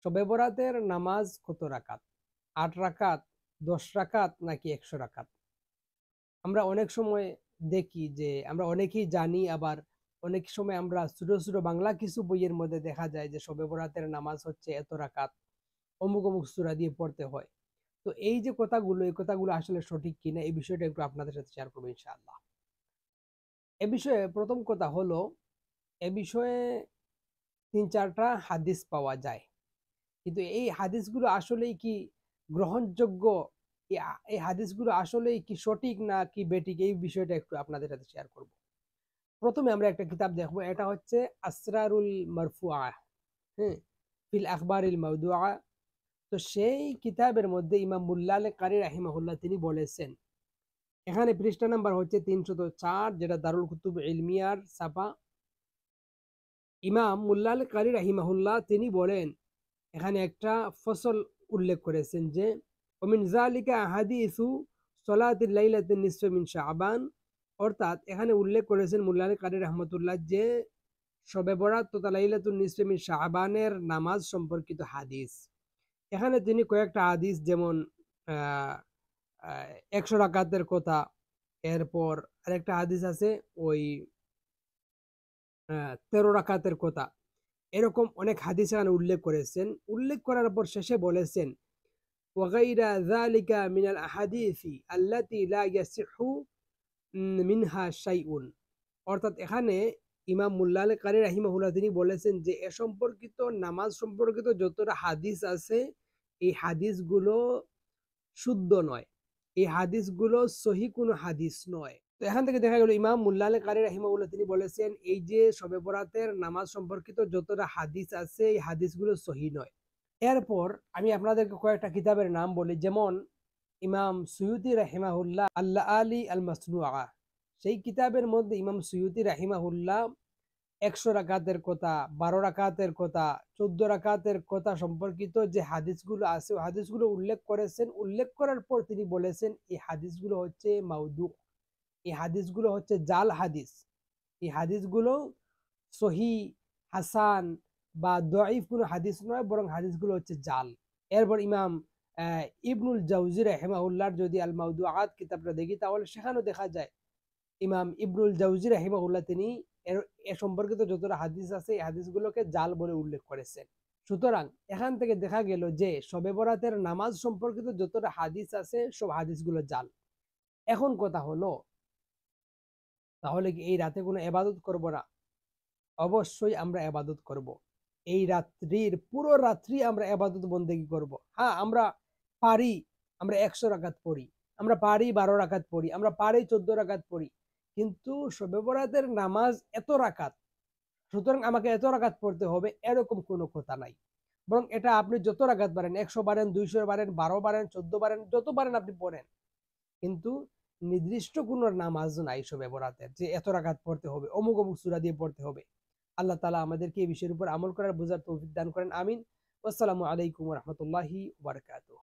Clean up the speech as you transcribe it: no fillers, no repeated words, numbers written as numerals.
শবে বরাতের নামাজ কত রাকাত? ৮ রাকাত, ১০ রাকাত নাকি ১০০ রাকাত? আমরা অনেক সময় দেখি যে আমরা অনেকেই জানি, আবার অনেক সময় আমরা ছোট, ছোট বাংলা কিছু বইয়ের মধ্যে দেখা যায় যে শবে বরাতের নামাজ হচ্ছে এত রাকাত, অমুক, অমুক সূরা দিয়ে পড়তে হয়। তো এই যে কথাগুলো, এই কথাগুলো আসলে সঠিক কিনা এই বিষয়টা একটু আপনাদের সাথে শেয়ার করব ইনশাআল্লাহ। এ বিষয়ে ১ম কথা হলো, এ বিষয়ে ৩-৪ টা হাদিস পাওয়া যায়। কিন্তু এই হাদিসগুলো আসলেই কি গ্রহণযোগ্য? এই হাদিসগুলো আসলেই কি সঠিক না কি বেঠিক, এই বিষয়টা একটু আপনাদের সাথে শেয়ার করব। ১ম এ আমরা একটা কিতাব দেখব, এটা হচ্ছে আসরারুল মারফুআ, হ্যাঁ? ফিল আখবারিল মাওদুআ। তো সেই কিতাবের মধ্যে ইমাম মুল্লা আল কারি রাহিমাহুল্লাহ তিনি বলেছেন, এখানে পৃষ্ঠা নাম্বার হচ্ছে ৩০৪, যেটা দারুল কুতুব ইলমিয়ার ছাপা। ইমাম মুল্লা আল কারি রাহিমাহুল্লাহ তিনি বলেন, এখানে একটা ফসল উল্লেখ করেছেন যে ওমিন যালিকা হাদিসু সলাতিল লাইলাতিন নিসফি মিন শাবান। অর্থাৎ এখানে উল্লেখ করেছেন মুল্লা আলী কারি রহমতুল্লাহ যে শবে বরাত তথা লাইলাতুন নিসফি মিন শাবানের নামাজ সম্পর্কিত হাদিস। এখানে তিনি কয়েকটা হাদিস, যেমন আহ, ১০০ রাকাতের কথা, এরপর আরেকটা হাদিস আছে ওই ১৩ রাকাতের কথা, এরকম অনেক হাদিস এখানে উল্লেখ করেছেন। উল্লেখ করার পর শেষে বলেছেন وغير ذلك من الأحاديث التي لا يصح মিনহা শাইউন। অর্থাৎ এখানে ইমাম মুল্লা আল কারি রাহিমাহুল্লাহ তিনি বলেছেন যে এ সম্পর্কিত, নামাজ সম্পর্কিত যতটা হাদিস আছে, এই হাদিসগুলো শুদ্ধ নয়, এই হাদিসগুলো সহি কোনো হাদিস নয়। তো এখান থেকে দেখা গেল ইমাম মুল্লা আল কারি রাহিমাহুল্লাহ তিনি বলেছেন এই যে শবে বরাতের নামাজ সম্পর্কিত যতটা হাদিস আছে এই হাদিসগুলো সহি নয়। এরপর আমি আপনাদেরকে কয়েকটা কিতাবের নাম বলি, যেমন ইমাম সুয়ুতি রাহিমাহুল্লাহ আল্লাহ আলী আল মাসনুআ, সেই কিতাবের মধ্যে ইমাম সুয়ুতি রাহিমাহুল্লাহ ১০০ রাকাতের কথা, ১২ রাকাতের কথা, ১৪ রাকাতের কথা সম্পর্কিত যে হাদিসগুলো আছে ওই হাদিসগুলো উল্লেখ করেছেন। উল্লেখ করার পর তিনি বলেছেন এই হাদিসগুলো হচ্ছে মাউদু, এই হাদিসগুলো হচ্ছে জাল হাদিস, এই হাদিসগুলো সহি, হাসান বা দঈফ কোনো হাদিস নয়, বরং হাদিসগুলো হচ্ছে জাল। এরপর ইমাম ইবনুল জাউজি রাহিমাহুল্লাহর যদি আল মাউদুআত কিতাবটা দেখি, তাহলে সেখানেও দেখা যায় ইমাম ইবনুল জাউজি রাহিমাহুল্লাহ তিনি এ সম্পর্কিত যতটা হাদিস আছে এই হাদিসগুলোকে জাল বলে উল্লেখ করেছেন। সুতরাং এখান থেকে দেখা গেল যে শবে বরাতের নামাজ সম্পর্কিত যতটা হাদিস আছে সব হাদিসগুলো জাল। এখন কথা হলো, তাহলে কি এই রাতে কোনো এবাদত করব না? অবশ্যই আমরা এবাদত করব। এই রাত্রির পুরো রাত্রি আমরা এবাদত বন্দেগী করব। হ্যাঁ, আমরা পারি, আমরা ১০০ রাকাত পড়ি, আমরা পারি ১২ রাকাত পড়ি, আমরা পারি ১৪ রাকাত পড়ি, কিন্তু শবে বরাতের নামাজ এত রাকাত, সুতরাং আমাকে এত রাকাত পড়তে হবে এরকম কোনো কথা নাই। বরং এটা আপনি যত রাকাত পারেন, ১০০ পারেন, ২০০ পারেন, ১২ পারেন, ১৪ পারেন, যত পারেন আপনি পড়েন, কিন্তু নির্দিষ্ট কোনো নামাজ নাই শবে বরাতের যে এত রাকাত পড়তে হবে, অমুক অমুক সূরা দিয়ে পড়তে হবে। আল্লাহ তাআলা আমাদেরকে এই বিষয়ের উপর আমল করার, বোঝার তৌফিক দান করেন। আমিন। আসসালামু আলাইকুম ওয়া রাহমাতুল্লাহি ওয়া বারাকাতুহু।